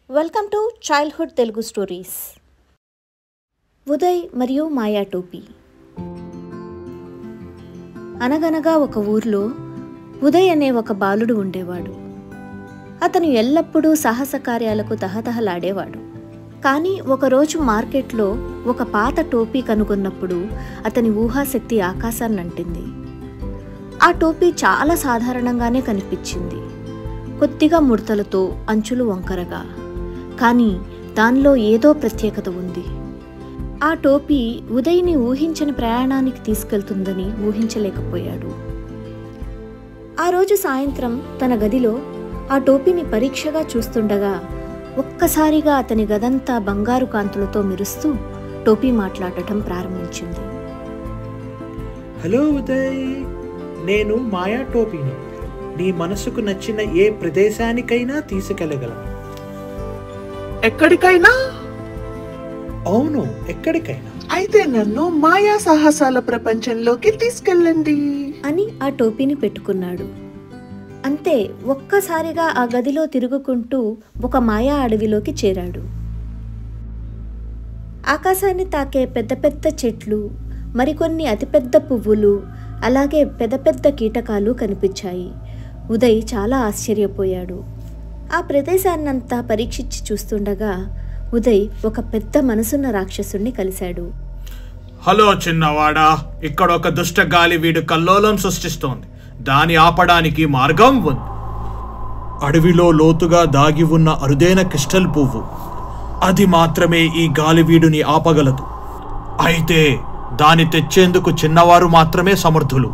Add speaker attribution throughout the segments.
Speaker 1: Welcome to childhood Telugu stories. Uday మరియు మాయా టోపీ. అనగనగా ఒక ఊర్లో ఉదయ్ అనే ఒక బాలుడు ఉండేవాడు. అతను ఎల్లప్పుడూ సాహస కార్యాలకు తహతహలాడేవాడు. కానీ ఒకరోజు మార్కెట్లో ఒక పాత టోపీ కనుగొన్నప్పుడు అతని ఊహాశక్తి ఆకాశాన్నంటింది. ఆ టోపీ చాలా సాధారణంగానే కనిపించింది, కొద్దిగా ముడతలతో, అంచులు వంకరగా. కానీ దానిలో ఏదో ప్రత్యేకత ఉంది. ఆ టోపీ ఉదయ్ని ఊహించని ప్రయాణానికి తీసుకెళ్తుందని ఊహించలేకపోయాడు. ఆ రోజు సాయంత్రం తన గదిలో ఆ టోపీని పరీక్షగా చూస్తుండగా ఒక్కసారిగా అతని గదంతా బంగారు కాంతులతో మెరుస్తూ టోపీ మాట్లాడటం ప్రారంభించింది.
Speaker 2: హలో ఉదయ్, నేను మాయా టోపీని. నీ మనసుకు నచ్చిన ఏ ప్రదేశానికైనా తీసుకెళ్ళగలను.
Speaker 3: ఎక్కడికైనా?
Speaker 2: అవును, ఎక్కడికైనా.
Speaker 3: అయితే నన్ను మాయా సాహసాల ప్రపంచంలోకి తీసుకెళ్ళండి
Speaker 1: అని ఆ టోపీని పెట్టుకున్నాడు. అంతే, ఒక్కసారిగా ఆ గదిలో తిరుగుకుంటూ ఒక మాయా అడవిలోకి చేరాడు. ఆకాశాన్ని తాకే పెద్ద పెద్ద చెట్లు, మరికొన్ని అతిపెద్ద పువ్వులు, అలాగే పెద్ద పెద్ద కీటకాలు కనిపించాయి. ఉదయ్ చాలా ఆశ్చర్యపోయాడు. ఆ ప్రదేశాన్నంతా పరీక్షించి చూస్తుండగా ఉదయ్ ఒక పెద్ద మనసున్న రాక్షసుణ్ణి కలిశాడు.
Speaker 4: హలో చిన్నవాడా, ఇక్కడ ఒక దుష్ట గాలి వీడు కల్లోలం సృష్టిస్తోంది. దాన్ని ఆపడానికి మార్గం ఉంది. అడవిలో లోతుగా దాగి ఉన్న అరుదైన క్రిస్టల్ పువ్వు, అది మాత్రమే ఈ గాలివీడుని ఆపగలదు. అయితే దాన్ని తెచ్చేందుకు చిన్నవారు మాత్రమే సమర్థులు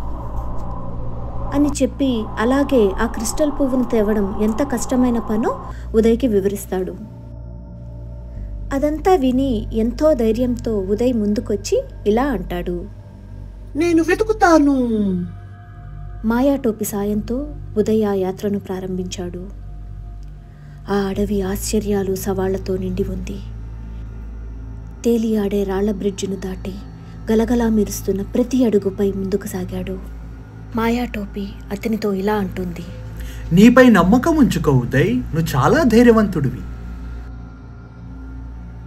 Speaker 1: అని చెప్పి అలాగే ఆ క్రిస్టల్ పువ్వును తేవడం ఎంత కష్టమైన పనో ఉదయ్కి వివరిస్తాడు. అదంతా విని ఎంతో ధైర్యంతో ఉదయ్ ముందుకొచ్చి ఇలా అంటాడు.
Speaker 3: నేను వెతుకుతాను.
Speaker 1: మాయా టోపీ సాయంతో ఉదయ్ ఆ యాత్రను ప్రారంభించాడు. ఆ అడవి ఆశ్చర్యాలు, సవాళ్లతో నిండి ఉంది. తేలియాడే రాళ్ల బ్రిడ్జిను దాటి గలగలా మెరుస్తున్న ప్రతి అడుగుపై ముందుకు సాగాడు. మాయా టోపీ అతనితో ఇలా అంటుంది.
Speaker 2: నీపై నమ్మకం ఉంచుకో ఉదయ్, నువ్వు చాలా ధైర్యవంతుడివి.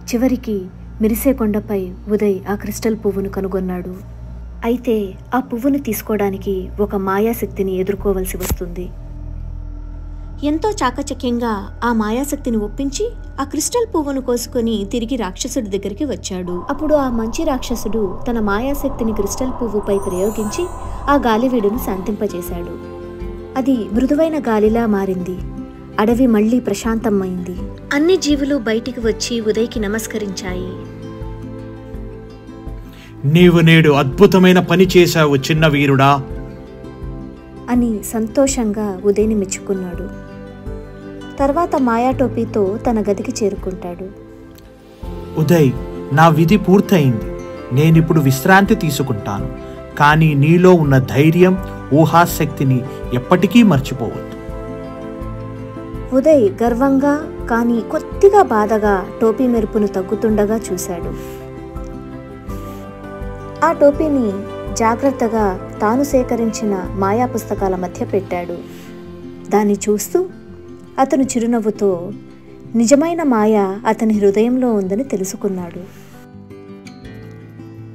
Speaker 1: చివరికి మెరిసే కొండపై ఉదయ్ ఆ క్రిస్టల్ పువ్వును కనుగొన్నాడు. అయితే ఆ పువ్వును తీసుకోవడానికి ఒక మాయాశక్తిని ఎదుర్కోవలసి వస్తుంది. ఎంతో చాకచక్యంగా ఆ మాయాశక్తిని ఒప్పించి ఆ క్రిస్టల్ పువ్వును కోసుకొని తిరిగి రాక్షసుడి దగ్గరికి వచ్చాడు. అప్పుడు ఆ మంచి రాక్షసుడు తన మాయాశక్తిని క్రిస్టల్ పువ్వుపై ప్రయోగించి ఆ గాలివీడును శాంతింపజేశాడు. అది మృదువైన గాలిలా మారింది. అడవి మళ్లీ ప్రశాంతమైంది. అన్ని జీవులు బయటికి వచ్చి ఉదయ్కి నమస్కరించాయి.
Speaker 4: నీవు నేడు అద్భుతమైన పని చేశావు చిన్న వీరుడా
Speaker 1: అని సంతోషంగా ఉదయ్ని మెచ్చుకున్నాడు. తర్వాత మాయా టోపీతో తన గదికి చేరుకుంటాడు.
Speaker 2: ఉదయ్, నా విధి పూర్తయింది. నేనిప్పుడు విశ్రాంతి తీసుకుంటాను. కానీ నీలో ఉన్న ధైర్యం, ఊహాశక్తిని ఎప్పటికీ మర్చిపోవద్దు.
Speaker 1: ఉదయ్ గర్వంగా కానీ కొద్దిగా బాధగా టోపీ మెరుపును తగ్గుతుండగా చూశాడు. ఆ టోపీని జాగ్రత్తగా తాను సేకరించిన మాయా పుస్తకాల మధ్య పెట్టాడు. దాన్ని చూస్తూ అతను చిరునవ్వుతో నిజమైన మాయ అతని హృదయంలో ఉందని తెలుసుకున్నాడు.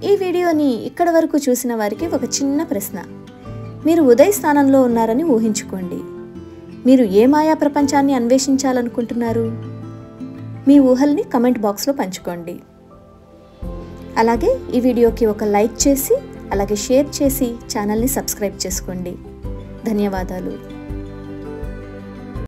Speaker 1: ఈ వీడియోని ఇక్కడ వరకు చూసిన వారికి ఒక చిన్న ప్రశ్న. మీరు ఉదయ్ స్థానంలో ఉన్నారని ఊహించుకోండి. మీరు ఏ మాయా ప్రపంచాన్ని అన్వేషించాలనుకుంటున్నారు? మీ ఊహల్ని కమెంట్ బాక్స్లో పంచుకోండి. అలాగే ఈ వీడియోకి ఒక లైక్ చేసి, అలాగే షేర్ చేసి ఛానల్ని సబ్స్క్రైబ్ చేసుకోండి. ధన్యవాదాలు.